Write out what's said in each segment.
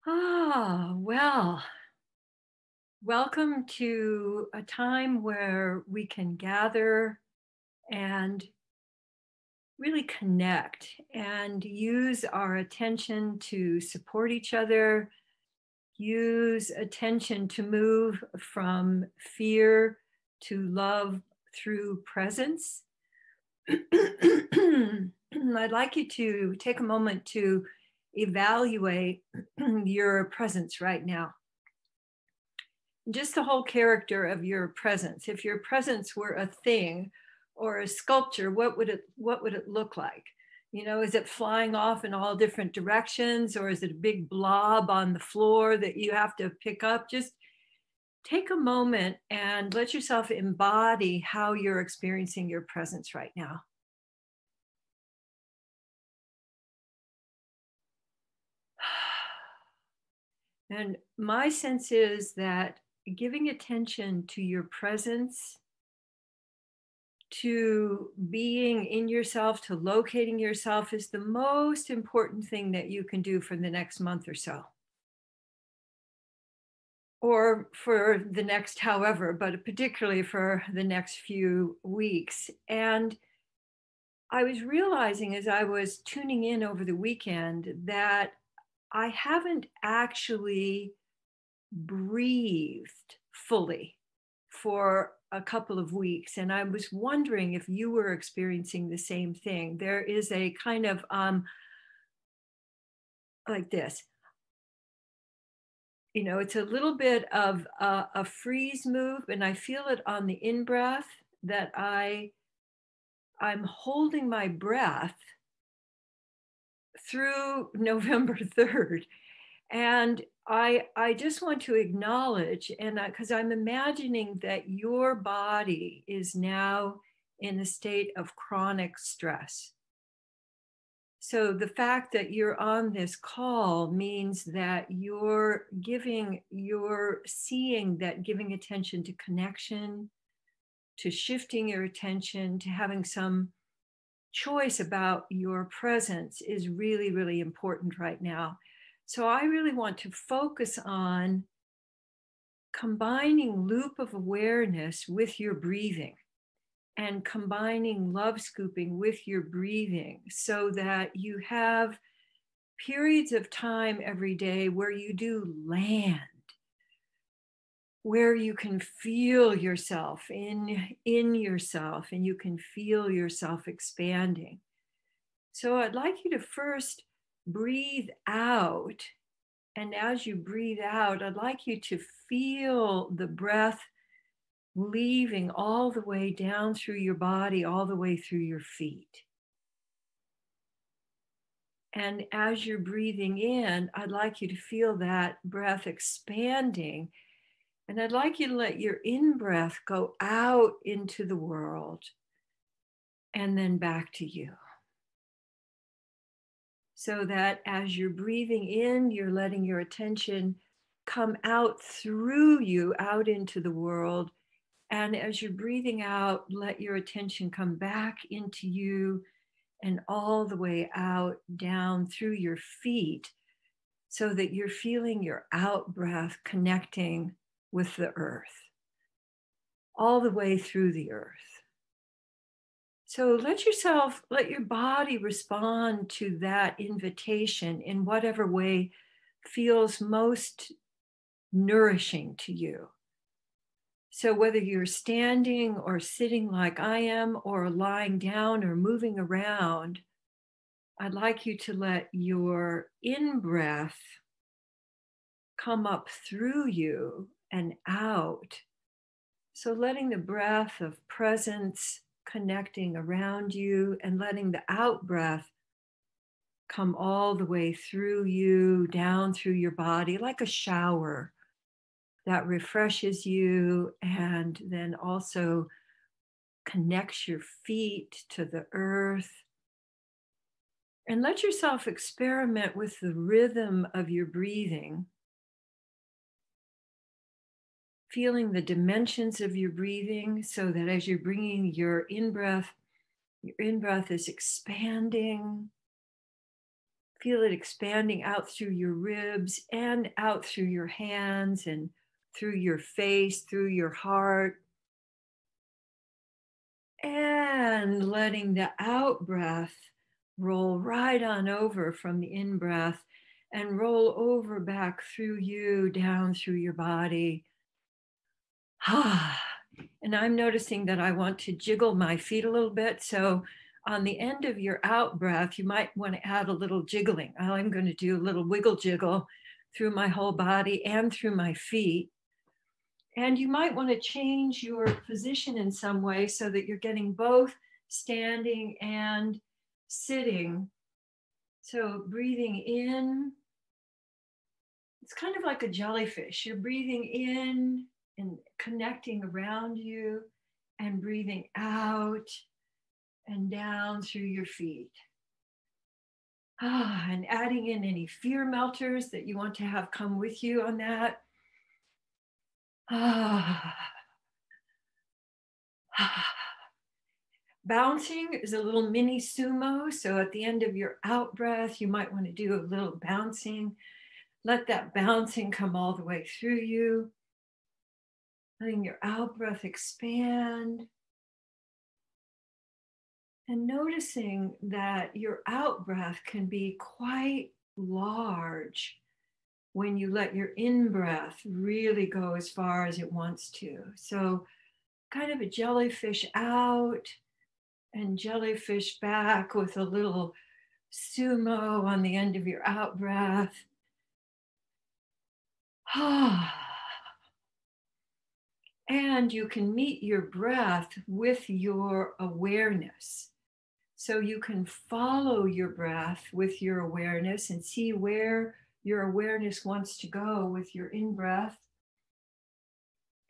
Well, welcome to a time where we can gather and really connect and use our attention to support each other, use attention to move from fear to love through presence. I'd like you to take a moment to evaluate your presence right now, just the whole character of your presence. If your presence were a thing or a sculpture, what would it look like? Is it flying off in all different directions, or is it a big blob on the floor that you have to pick up? Just take a moment and let yourself embody how you're experiencing your presence right now. And my sense is that giving attention to your presence, to being in yourself, to locating yourself is the most important thing that you can do for the next month or so, or for the next however, but particularly for the next few weeks. And I was realizing as I was tuning in over the weekend that I haven't actually breathed fully for a couple of weeks. And I was wondering if you were experiencing the same thing. There is a kind of like this, it's a little bit of a freeze move, and I feel it on the in breath that I'm holding my breath through November 3rd. And I just want to acknowledge, and because I'm imagining that your body is now in a state of chronic stress. So the fact that you're on this call means that you're seeing that giving attention to connection, to shifting your attention, to having some choice about your presence is really, really important right now. So I really want to focus on combining loop of awareness with your breathing and combining love scooping with your breathing so that you have periods of time every day where you do land, where you can feel yourself in yourself, and you can feel yourself expanding. So I'd like you to first breathe out. And as you breathe out, I'd like you to feel the breath leaving all the way down through your body, all the way through your feet. And as you're breathing in, I'd like you to feel that breath expanding. And I'd like you to let your in breath go out into the world and then back to you. So that as you're breathing in, you're letting your attention come out through you, out into the world. And as you're breathing out, let your attention come back into you and all the way out, down through your feet, so that you're feeling your out breath connecting with the earth, all the way through the earth. So let your body respond to that invitation in whatever way feels most nourishing to you. So whether you're standing or sitting like I am, or lying down or moving around, I'd like you to let your in breath come up through you and out. So letting the breath of presence connecting around you, and letting the out breath come all the way through you, down through your body, like a shower that refreshes you and then also connects your feet to the earth. And let yourself experiment with the rhythm of your breathing, feeling the dimensions of your breathing, so that as you're bringing your in breath is expanding. Feel it expanding out through your ribs and out through your hands and through your face, through your heart. And letting the out breath roll right on over from the in breath and roll over back through you, down through your body. And I'm noticing that I want to jiggle my feet a little bit. So on the end of your out breath, you might want to add a little jiggling. I'm going to do a little wiggle jiggle through my whole body and through my feet. And you might want to change your position in some way so that you're getting both standing and sitting. So breathing in, it's kind of like a jellyfish. You're breathing in and connecting around you and breathing out and down through your feet. And adding in any fear melters that you want to have come with you on that. Bouncing is a little mini sumo. So at the end of your out breath, you might want to do a little bouncing. Let that bouncing come all the way through you. Letting your out breath expand. And noticing that your out breath can be quite large when you let your in breath really go as far as it wants to. So kind of a jellyfish out and jellyfish back with a little sumo on the end of your out breath. And you can meet your breath with your awareness. So you can follow your breath with your awareness and see where your awareness wants to go with your in breath.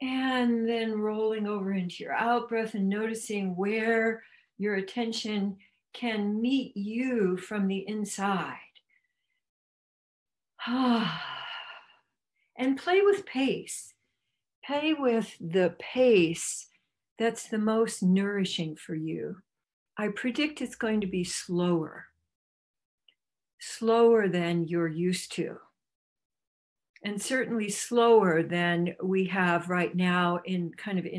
And then rolling over into your out breath and noticing where your attention can meet you from the inside. And play with pace. Play with the pace that's the most nourishing for you. I predict it's going to be slower than you're used to. And certainly slower than we have right now in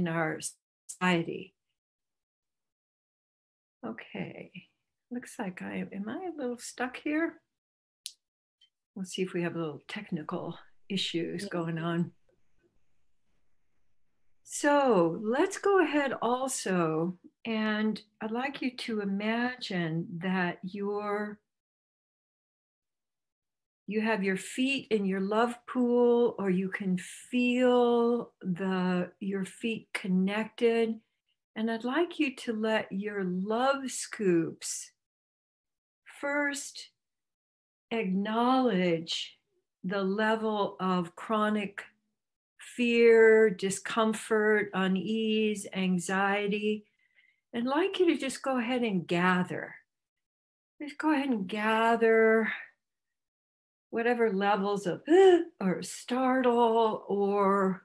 our society. Okay, looks like am I a little stuck here? We'll see if we have a little technical issues going on. So let's go ahead also, and I'd like you to imagine that you have your feet in your love pool, or you can feel your feet connected. And I'd like you to let your love scoops first acknowledge the level of chronic fear, discomfort, unease, anxiety. And I'd like you to just go ahead and gather. Just go ahead and gather whatever levels of or startle or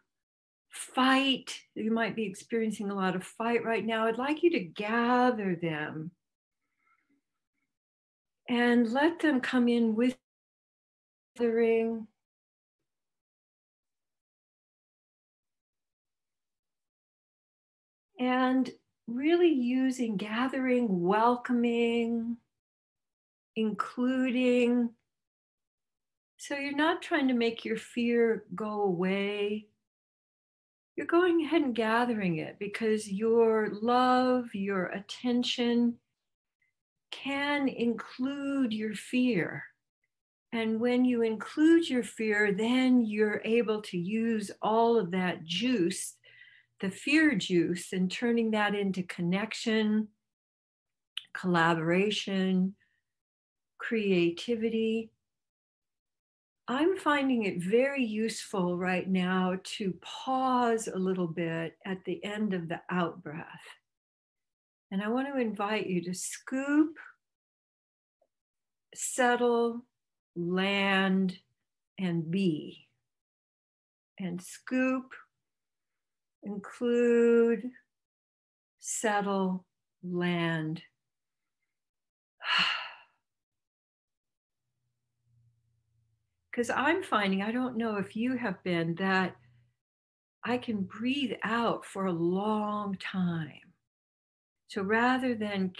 fight. You might be experiencing a lot of fight right now. I'd like you to gather them and let them come in with gathering. And really using gathering, welcoming, including. So you're not trying to make your fear go away. You're going ahead and gathering it because your love, your attention can include your fear. And when you include your fear, then you're able to use all of that juice, the fear juice, and turning that into connection, collaboration, creativity. I'm finding it very useful right now to pause a little bit at the end of the out breath. And I want to invite you to scoop, settle, land, and be. And scoop, include, settle, land. Because I'm finding, I don't know if you have been, that I can breathe out for a long time. So rather than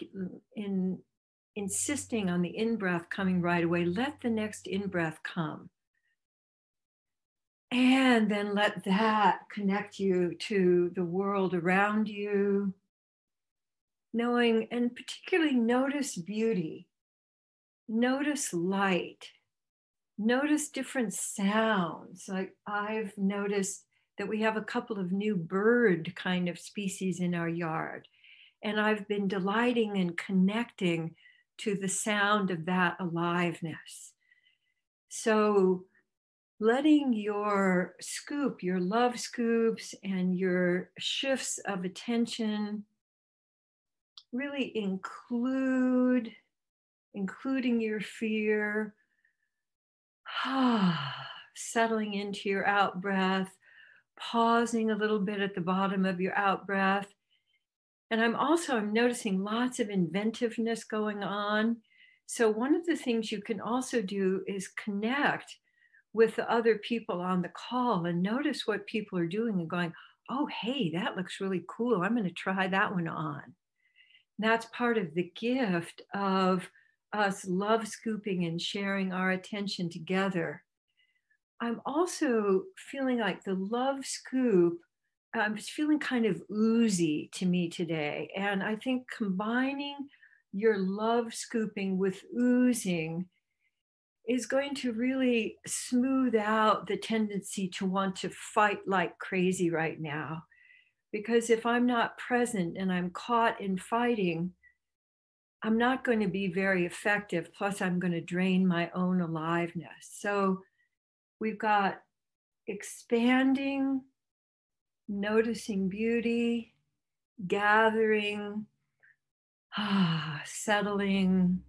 insisting on the in breath coming right away, let the next in breath come. And then let that connect you to the world around you, knowing, and particularly notice beauty, notice light, notice different sounds. Like I've noticed that we have a couple of new bird kind of species in our yard. And I've been delighting and connecting to the sound of that aliveness. So letting your scoop, your love scoops and your shifts of attention really including your fear, settling into your out breath, pausing a little bit at the bottom of your out breath. And I'm noticing lots of inventiveness going on. So one of the things you can also do is connect with the other people on the call and notice what people are doing and going, oh, hey, that looks really cool. I'm going to try that one on. And that's part of the gift of us love scooping and sharing our attention together. I'm also feeling like the love scoop, I'm just feeling kind of oozy to me today. And I think combining your love scooping with oozing is going to really smooth out the tendency to want to fight like crazy right now. Because if I'm not present and I'm caught in fighting, I'm not going to be very effective. Plus, I'm going to drain my own aliveness. So we've got expanding, noticing beauty, gathering, settling,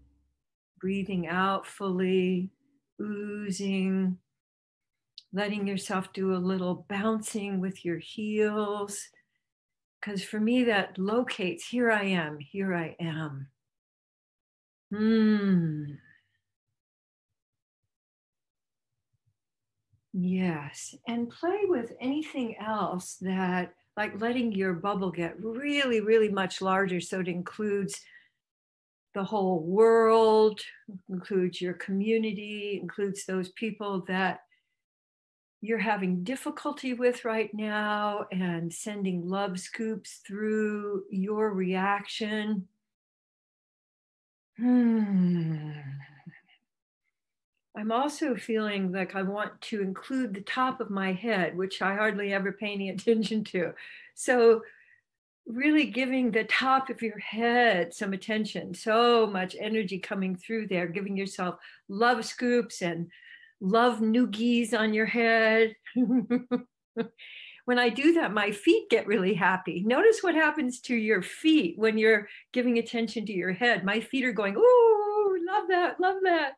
breathing out fully, oozing, letting yourself do a little bouncing with your heels. Because for me, that locates, here I am, here I am. Yes. And play with anything else that, like letting your bubble get really, really much larger. So it includes the whole world, includes your community, includes those people that you're having difficulty with right now, and sending love scoops through your reaction. I'm also feeling like I want to include the top of my head, which I hardly ever pay any attention to. So really giving the top of your head some attention, so much energy coming through there, giving yourself love scoops and love noogies on your head. When I do that, my feet get really happy. Notice what happens to your feet when you're giving attention to your head. My feet are going, ooh, love that, love that.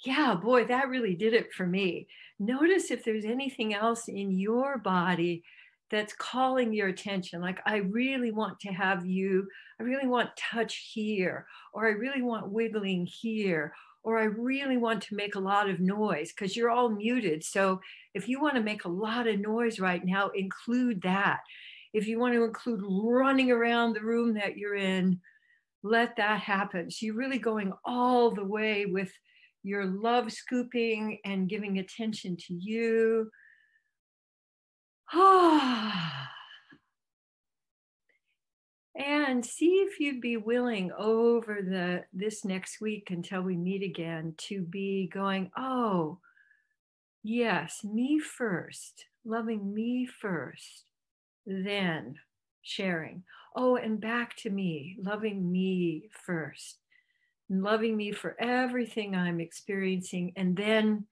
Yeah, boy, that really did it for me. Notice if there's anything else in your body that's calling your attention. Like, I really want touch here, or I really want wiggling here, or I really want to make a lot of noise, because you're all muted. So if you want to make a lot of noise right now, include that. If you want to include running around the room that you're in, let that happen. So you're really going all the way with your love scooping and giving attention to you. And see if you'd be willing over this next week until we meet again to be going, oh, yes, me first, loving me first, then sharing. Oh, and back to me, loving me first, loving me for everything I'm experiencing, and then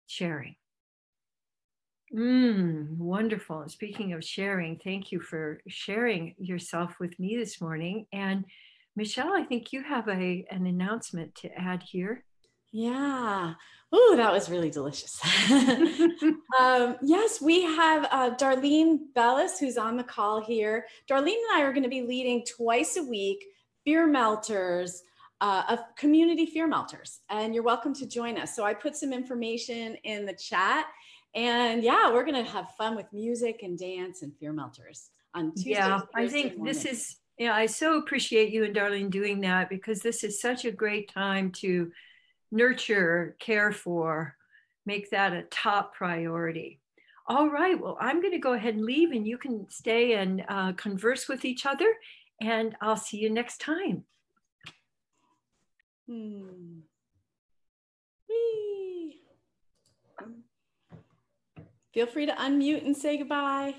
sharing. Wonderful. And speaking of sharing, thank you for sharing yourself with me this morning. And Michelle, I think you have an announcement to add here. Yeah. Oh, that was really delicious. Yes, we have Darlene Bellis, who's on the call here. Darlene and I are going to be leading twice a week beer melters of community fear melters, and you're welcome to join us. So I put some information in the chat, and yeah, we're gonna have fun with music and dance and fear melters on Tuesday. Yeah, I think this is, yeah, I so appreciate you and Darlene doing that, because this is such a great time to nurture, care for, make that a top priority. All right, well, I'm going to go ahead and leave, and you can stay and converse with each other, and I'll see you next time. Whee. Feel free to unmute and say goodbye.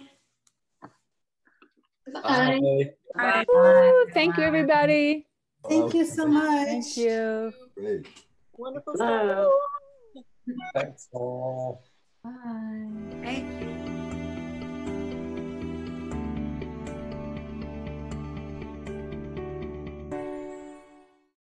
Bye. Bye. Bye. Thank you, everybody. Thank you so much. Thank you. Great. Wonderful Bye. stuff. Thanks all. Bye. Thank you.